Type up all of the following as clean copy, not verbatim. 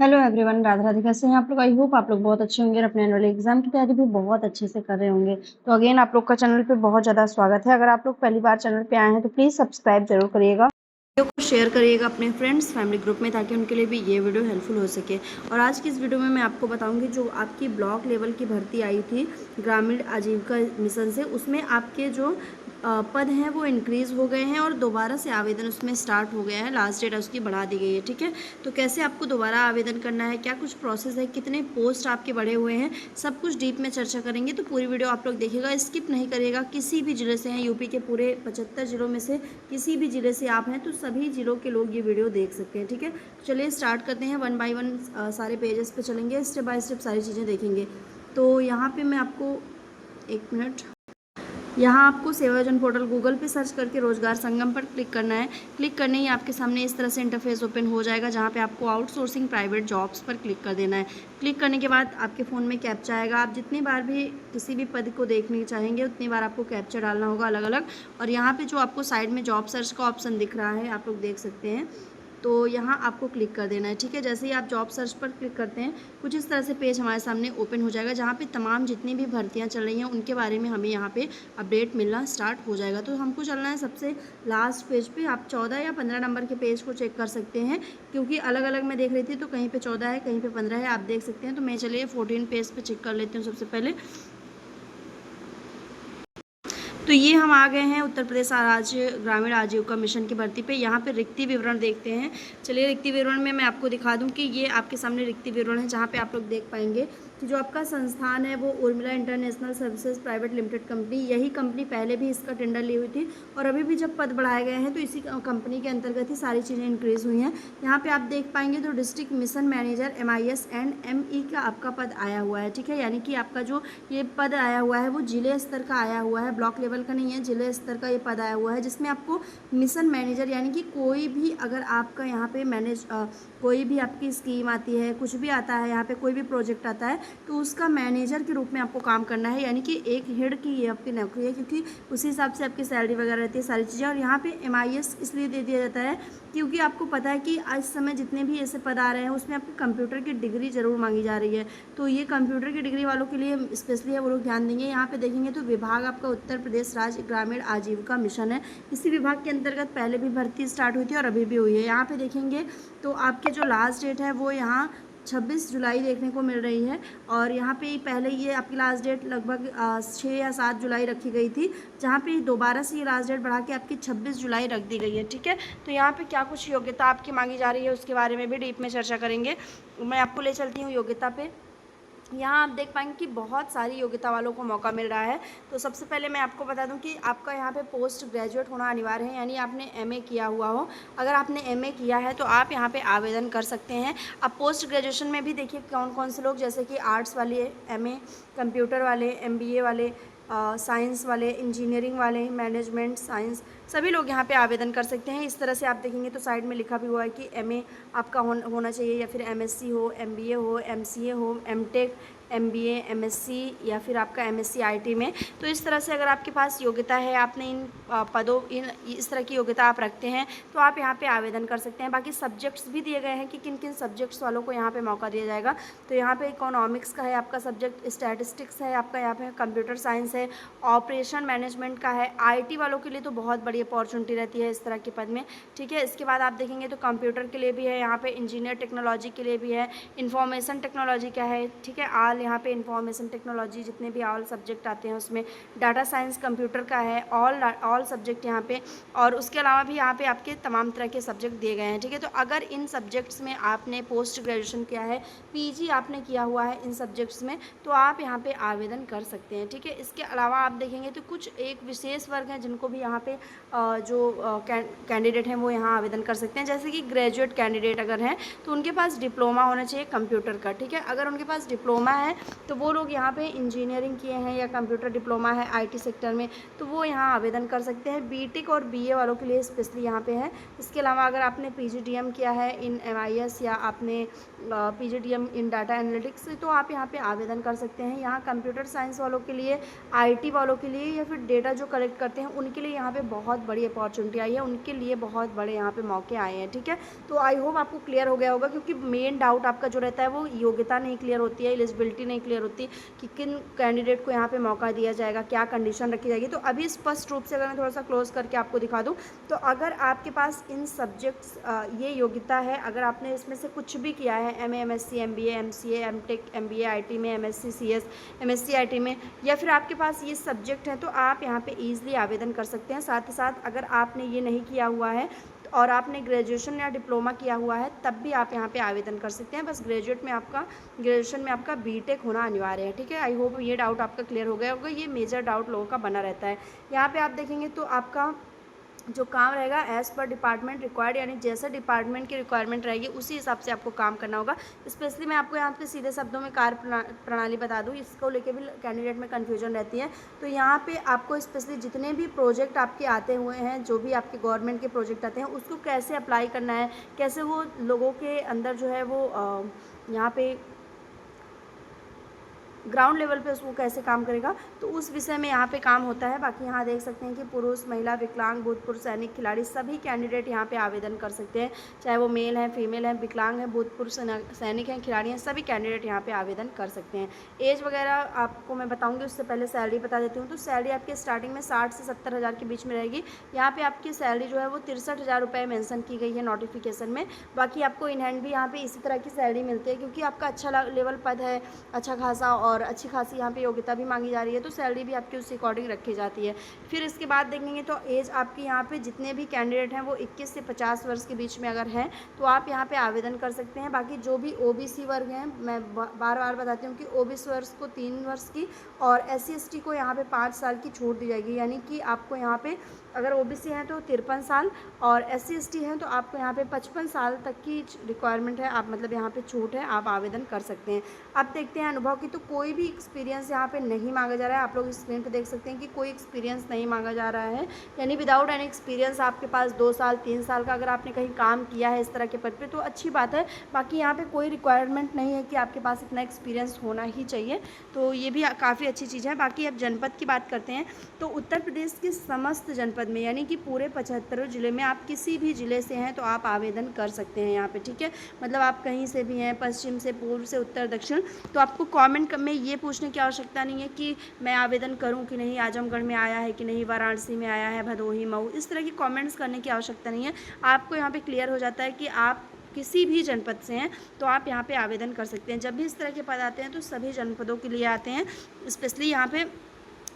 Hello everyone, Radhe Radhe. कैसे हैं आप लोग? आई होप आप लोग बहुत अच्छे होंगे और अपने एनुअल एग्जाम की तैयारी भी बहुत अच्छे से कर रहे होंगे। तो अगेन आप लोग का चैनल पे बहुत ज़्यादा स्वागत है। अगर आप लोग पहली बार चैनल पे आए हैं तो प्लीज़ सब्सक्राइब जरूर करिएगा, वीडियो को शेयर करिएगा अपने फ्रेंड्स फैमिली ग्रुप में, ताकि उनके लिए भी ये वीडियो हेल्पफुल हो सके। और आज की इस वीडियो में मैं आपको बताऊंगी जो आपकी ब्लॉक लेवल की भर्ती आई थी ग्रामीण आजीविका मिशन से, उसमें आपके जो पद हैं वो इंक्रीज़ हो गए हैं और दोबारा से आवेदन उसमें स्टार्ट हो गया है। लास्ट डेट उसकी बढ़ा दी गई है। ठीक है, तो कैसे आपको दोबारा आवेदन करना है, क्या कुछ प्रोसेस है, कितने पोस्ट आपके बढ़े हुए हैं, सब कुछ डीप में चर्चा करेंगे। तो पूरी वीडियो आप लोग देखिएगा, स्किप नहीं करिएगा। किसी भी ज़िले से हैं, यूपी के पूरे 75 ज़िलों में से किसी भी ज़िले से आप हैं तो सभी ज़िलों के लोग ये वीडियो देख सकते हैं। ठीक है, चलिए स्टार्ट करते हैं। वन बाय वन सारे पेजेस पे चलेंगे, स्टेप बाय स्टेप सारी चीज़ें देखेंगे। तो यहाँ पे मैं आपको एक मिनट, यहाँ आपको सेवा योजन पोर्टल गूगल पे सर्च करके रोजगार संगम पर क्लिक करना है। क्लिक करने ही आपके सामने इस तरह से इंटरफेस ओपन हो जाएगा, जहाँ पे आपको आउटसोर्सिंग प्राइवेट जॉब्स पर क्लिक कर देना है। क्लिक करने के बाद आपके फ़ोन में कैप्चा आएगा। आप जितनी बार भी किसी भी पद को देखने चाहेंगे उतनी बार आपको कैप्चा डालना होगा अलग अलग। और यहाँ पर जो आपको साइड में जॉब सर्च का ऑप्शन दिख रहा है, आप लोग देख सकते हैं, तो यहाँ आपको क्लिक कर देना है। ठीक है, जैसे ही आप जॉब सर्च पर क्लिक करते हैं कुछ इस तरह से पेज हमारे सामने ओपन हो जाएगा, जहाँ पे तमाम जितनी भी भर्तियाँ चल रही हैं उनके बारे में हमें यहाँ पे अपडेट मिलना स्टार्ट हो जाएगा। तो हमको चलना है सबसे लास्ट पेज पे। आप 14 या 15 नंबर के पेज को चेक कर सकते हैं, क्योंकि अलग अलग मैं देख रही थी तो कहीं पे 14 है, कहीं पे 15 है, आप देख सकते हैं। तो मैं चलिए 14 पेज पे चेक कर लेती हूँ सबसे पहले। तो ये हम आ गए हैं उत्तर प्रदेश राज्य ग्रामीण आजीविका मिशन की भर्ती पे। यहाँ पे रिक्ति विवरण देखते हैं। चलिए रिक्ति विवरण में मैं आपको दिखा दूँ कि ये आपके सामने रिक्ति विवरण है, जहाँ पे आप लोग देख पाएंगे कि जो आपका संस्थान है वो Urmila international services private limited company, यही कंपनी पहले भी इसका टेंडर ली हुई थी और अभी भी जब पद बढ़ाए गए हैं तो इसी कंपनी के अंतर्गत ही सारी चीज़ें इंक्रीज़ हुई हैं। यहाँ पे आप देख पाएंगे तो district mission manager MIS and ME का आपका पद आया हुआ है। ठीक है, यानी कि आपका जो ये पद आया हुआ है वो जिले स्तर का आया हुआ है, ब्लॉक लेवल का नहीं है, जिले स्तर का ये पद आया हुआ है, जिसमें आपको मिशन मैनेजर यानी कि कोई भी अगर आपका यहाँ पे कोई भी आपकी स्कीम आती है, कुछ भी आता है, यहाँ पे कोई भी प्रोजेक्ट आता है तो उसका मैनेजर के रूप में आपको काम करना है। यानी कि एक हेड की ये आपकी नौकरी है, क्योंकि उसी हिसाब से आपकी सैलरी वगैरह रहती है, सारी चीज़ें। और यहाँ पे MIS इसलिए दे दिया जाता है क्योंकि आपको पता है कि आज समय जितने भी ऐसे पद आ रहे हैं उसमें आपकी कंप्यूटर की डिग्री ज़रूर मांगी जा रही है। तो ये कंप्यूटर की डिग्री वालों के लिए स्पेशली है, वो लोग ध्यान देंगे। यहाँ पे देखेंगे तो विभाग आपका उत्तर प्रदेश राज्य ग्रामीण आजीविका मिशन है। इसी विभाग के अंतर्गत पहले भी भर्ती स्टार्ट हुई थी और अभी भी हुई है। यहाँ पे देखेंगे तो आपके जो लास्ट डेट है वो यहाँ 26 जुलाई देखने को मिल रही है। और यहाँ पे पहले ये आपकी लास्ट डेट लगभग 6 या 7 जुलाई रखी गई थी, जहाँ पे दोबारा से ये लास्ट डेट बढ़ा के आपकी 26 जुलाई रख दी गई है। ठीक है, तो यहाँ पे क्या कुछ योग्यता आपकी मांगी जा रही है उसके बारे में भी डीप में चर्चा करेंगे। मैं आपको ले चलती हूँ योग्यता पे। यहाँ आप देख पाएंगे कि बहुत सारी योग्यता वालों को मौका मिल रहा है। तो सबसे पहले मैं आपको बता दूं कि आपका यहाँ पे पोस्ट ग्रेजुएट होना अनिवार्य है, यानी आपने MA किया हुआ हो। अगर आपने MA किया है तो आप यहाँ पे आवेदन कर सकते हैं। अब पोस्ट ग्रेजुएशन में भी देखिए कौन कौन से लोग, जैसे कि आर्ट्स वाले MA, कंप्यूटर वाले, MBA वाले, साइंस वाले, इंजीनियरिंग वाले, मैनेजमेंट साइंस, सभी लोग यहाँ पे आवेदन कर सकते हैं। इस तरह से आप देखेंगे तो साइड में लिखा भी हुआ है कि MA आपका होना चाहिए, या फिर MSc हो, MBA हो, MCA हो, MTech, MBA, MSc, या फिर आपका MSc IT में। तो इस तरह से अगर आपके पास योग्यता है, आपने इन पदों इस तरह की योग्यता आप रखते हैं तो आप यहाँ पे आवेदन कर सकते हैं। बाकी सब्जेक्ट्स भी दिए गए हैं कि किन किन सब्जेक्ट्स वालों को यहाँ पे मौका दिया जाएगा। तो यहाँ पे इकोनॉमिक्स का है आपका सब्जेक्ट, स्टैटिस्टिक्स है आपका, यहाँ पे कंप्यूटर साइंस है, ऑपरेशन मैनेजमेंट का है। IT वालों के लिए तो बहुत बड़ी अपॉर्चुनिटी रहती है इस तरह के पद में। ठीक है, इसके बाद आप देखेंगे तो कंप्यूटर के लिए भी है, यहाँ पे इंजीनियर टेक्नोलॉजी के लिए भी है, इंफॉर्मेशन टेक्नोलॉजी का है। ठीक है, आल यहाँ पे इंफॉर्मेशन टेक्नोलॉजी जितने भी ऑल सब्जेक्ट आते हैं उसमें, डाटा साइंस कंप्यूटर का है, ऑल सब्जेक्ट यहाँ पे। और उसके अलावा भी यहाँ पे आपके तमाम तरह के सब्जेक्ट दिए गए हैं। ठीक है, तो अगर इन सब्जेक्ट्स में आपने पोस्ट ग्रेजुएशन किया है, PG आपने किया हुआ है इन सब्जेक्ट्स में, तो आप यहाँ पे आवेदन कर सकते हैं। ठीक है, इसके अलावा आप देखेंगे तो कुछ एक विशेष वर्ग हैं जिनको भी यहाँ पे जो कैंडिडेट हैं वो यहाँ आवेदन कर सकते हैं। जैसे कि ग्रेजुएट कैंडिडेट अगर हैं तो उनके पास डिप्लोमा होना चाहिए कंप्यूटर का। ठीक है, अगर उनके पास डिप्लोमा है है तो वो लोग यहाँ पे इंजीनियरिंग किए हैं या कंप्यूटर डिप्लोमा है आईटी सेक्टर में, तो वो यहाँ आवेदन कर सकते हैं। बीटेक और बीए वालों के लिए स्पेशली यहाँ पे है। इसके अलावा अगर आपने पीजीडीएम किया है इन एमआईएस या आपने पीजीडीएम इन डाटा एनालिटिक्स, तो आप यहाँ पे आवेदन कर सकते हैं। यहाँ कंप्यूटर साइंस वालों के लिए, आईटी वालों के लिए या फिर डेटा जो कलेक्ट करते हैं उनके लिए यहाँ पे बहुत बड़ी अपॉर्चुनिटी आई है, उनके लिए बहुत बड़े यहाँ पे मौके आए हैं। ठीक है, तो आई होप आपको क्लियर हो गया होगा, क्योंकि मेन डाउट आपका जो रहता है वो योग्यता नहीं क्लियर होती है, एलिजिबिलिटी नहीं क्लियर होती कि किन कैंडिडेट को यहाँ पे मौका दिया जाएगा, क्या कंडीशन रखी जाएगी। तो अभी स्पष्ट रूप से अगर मैं थोड़ा सा क्लोज करके आपको दिखा दूँ, तो अगर आपके पास इन सब्जेक्ट्स ये योग्यता है, अगर आपने इसमें से कुछ भी किया है, MA, MSc, MBA, MCA, MTech, MBA IT में, एमएससी सीएस, एमएससी आईटी में, या फिर आपके पास ये सब्जेक्ट हैं, तो आप यहाँ पे ईजिली आवेदन कर सकते हैं। साथ ही साथ अगर आपने ये नहीं किया हुआ है और आपने ग्रेजुएशन या डिप्लोमा किया हुआ है, तब भी आप यहाँ पे आवेदन कर सकते हैं। बस ग्रेजुएशन में आपका बीटेक होना अनिवार्य है। ठीक है, आई होप ये डाउट आपका क्लियर हो गया होगा। ये मेजर डाउट लोगों का बना रहता है। यहाँ पे आप देखेंगे तो आपका जो काम रहेगा एज़ पर डिपार्टमेंट रिक्वायर्ड, यानी जैसा डिपार्टमेंट की रिक्वायरमेंट रहेगी उसी हिसाब से आपको काम करना होगा। स्पेशली मैं आपको यहाँ पे सीधे शब्दों में कार्य प्रणाली बता दूँ, इसको लेके भी कैंडिडेट में कन्फ्यूजन रहती है। तो यहाँ पे आपको स्पेशली जितने भी प्रोजेक्ट आपके आते हुए हैं, जो भी आपके गवर्नमेंट के प्रोजेक्ट आते हैं, उसको कैसे अप्लाई करना है, कैसे वो लोगों के अंदर जो है वो यहाँ पे ग्राउंड लेवल पे उसको कैसे काम करेगा, तो उस विषय में यहाँ पे काम होता है। बाकी यहाँ देख सकते हैं कि पुरुष, महिला, विकलांग, भूतपूर्व सैनिक, खिलाड़ी सभी कैंडिडेट यहाँ पे आवेदन कर सकते हैं, चाहे वो मेल हैं, फीमेल हैं, विकलांग हैं, भूतपूर्व सैनिक हैं, खिलाड़ी हैं, सभी कैंडिडेट यहाँ पे आवेदन कर सकते हैं। एज वगैरह आपको मैं बताऊँगी, उससे पहले सैलरी बता देती हूँ। तो सैलरी आपकी स्टार्टिंग में 60 से 70 हज़ार के बीच में रहेगी। यहाँ पर आपकी सैलरी जो है वो 63,000 रुपये मेंशन की गई है नोटिफिकेशन में। बाकी आपको इन हैंड भी यहाँ पे इसी तरह की सैलरी मिलती है, क्योंकि आपका अच्छा लेवल पद है, अच्छा खासा, और अच्छी खासी यहाँ पे योग्यता भी मांगी जा रही है, तो सैलरी भी आपकी उसी अकॉर्डिंग रखी जाती है। फिर इसके बाद देखेंगे तो एज आपकी यहाँ पे जितने भी कैंडिडेट हैं वो 21 से 50 वर्ष के बीच में अगर हैं तो आप यहाँ पे आवेदन कर सकते हैं। बाकी जो भी ओबीसी वर्ग हैं, मैं बार बार बताती हूँ कि ओबीसी वर्ग को 3 वर्ष की और SC ST को यहाँ पे 5 साल की छूट दी जाएगी, यानी कि आपको यहाँ पे अगर ओबीसी हैं तो 53 साल और SC ST हैं तो आपको यहाँ पे 55 साल तक की रिक्वायरमेंट है, आप मतलब यहाँ पे छूट है, आप आवेदन कर सकते हैं। अब देखते हैं अनुभव की, तो कोई भी एक्सपीरियंस यहाँ पे नहीं मांगा जा रहा है। आप लोग स्क्रीन पे देख सकते हैं कि कोई एक्सपीरियंस नहीं मांगा जा रहा है, यानी विदाउट एनी एक्सपीरियंस आपके पास 2 साल 3 साल का अगर आपने कहीं काम किया है इस तरह के पद पे तो अच्छी बात है। बाकी यहाँ पे कोई रिक्वायरमेंट नहीं है कि आपके पास इतना एक्सपीरियंस होना ही चाहिए, तो ये भी काफ़ी अच्छी चीज़ है। बाकी अब जनपद की बात करते हैं, तो उत्तर प्रदेश के समस्त जनपद में, यानी कि पूरे 75 ज़िले में, आप किसी भी ज़िले से हैं तो आप आवेदन कर सकते हैं यहाँ पे। ठीक है, मतलब आप कहीं से भी हैं, पश्चिम से, पूर्व से, उत्तर, दक्षिण, तो आपको कमेंट में ये पूछने की आवश्यकता नहीं है कि मैं आवेदन करूं कि नहीं, आजमगढ़ में आया है कि नहीं, वाराणसी में आया है, भदोही, मऊ, इस तरह की कमेंट्स करने की आवश्यकता नहीं है। आपको यहाँ पे क्लियर हो जाता है कि आप किसी भी जनपद से हैं तो आप यहाँ पे आवेदन कर सकते हैं। जब भी इस तरह के पद आते हैं तो सभी जनपदों के लिए आते हैं, स्पेशली यहाँ पे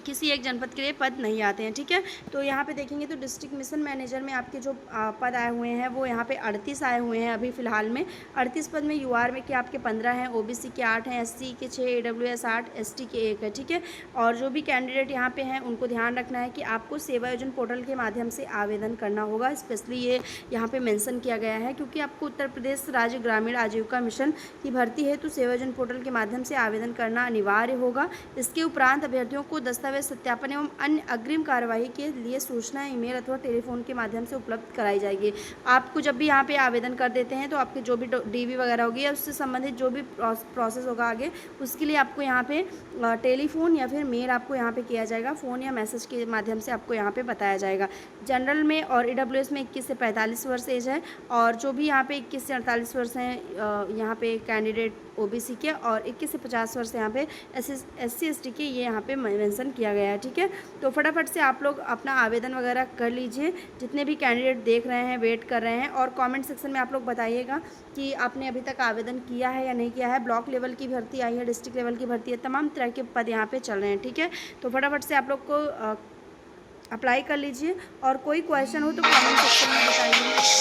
किसी एक जनपद के लिए पद नहीं आते हैं। ठीक है, तो यहाँ पे देखेंगे तो डिस्ट्रिक्ट मिशन मैनेजर में आपके जो पद आए हुए हैं वो यहाँ पे 38 आए हुए हैं अभी फ़िलहाल में। 38 पद में यूआर में के आपके 15 हैं, ओबीसी के 8 हैं, एससी के 6, AWS 8, एसटी के 1 है। ठीक है, और जो भी कैंडिडेट यहाँ पे हैं उनको ध्यान रखना है कि आपको सेवा योजन पोर्टल के माध्यम से आवेदन करना होगा। स्पेशली ये यहाँ पर मैंसन किया गया है, क्योंकि आपको उत्तर प्रदेश राज्य ग्रामीण आजीविका मिशन की भर्ती है तो सेवा योजन पोर्टल के माध्यम से आवेदन करना अनिवार्य होगा। इसके उपरांत अभ्यर्थियों को दस्तावेज सत्यापन एवं अन्य अग्रिम कार्यवाही के लिए सूचना ईमेल अथवा टेलीफोन के माध्यम से उपलब्ध कराई जाएगी। आपको जब भी यहाँ पे आवेदन कर देते हैं तो आपके जो भी डीवी वगैरह होगी या उससे संबंधित जो भी प्रोसेस होगा आगे, उसके लिए आपको यहाँ पे टेलीफोन या फिर मेल आपको यहाँ पे किया जाएगा, फ़ोन या मैसेज के माध्यम से आपको यहाँ पे बताया जाएगा। जनरल में और EWS में 21 से 45 वर्ष एज है, और जो भी यहाँ पे 21 से 48 वर्ष हैं यहाँ पे कैंडिडेट ओबीसी के, और 21 से 50 वर्ष यहाँ पे SC ST के, ये यहाँ पे मेंशन किया गया है। ठीक है, तो फटाफट से आप लोग अपना आवेदन वगैरह कर लीजिए, जितने भी कैंडिडेट देख रहे हैं, वेट कर रहे हैं, और कमेंट सेक्शन में आप लोग बताइएगा कि आपने अभी तक आवेदन किया है या नहीं किया है। ब्लॉक लेवल की भर्ती आई है, डिस्ट्रिक्ट लेवल की भर्ती है, तमाम तरह के पद यहाँ पे चल रहे हैं। ठीक है, तो फटाफट से आप लोग को अप्लाई कर लीजिए, और कोई क्वेश्चन हो तो कमेंट सेक्शन में बताइए।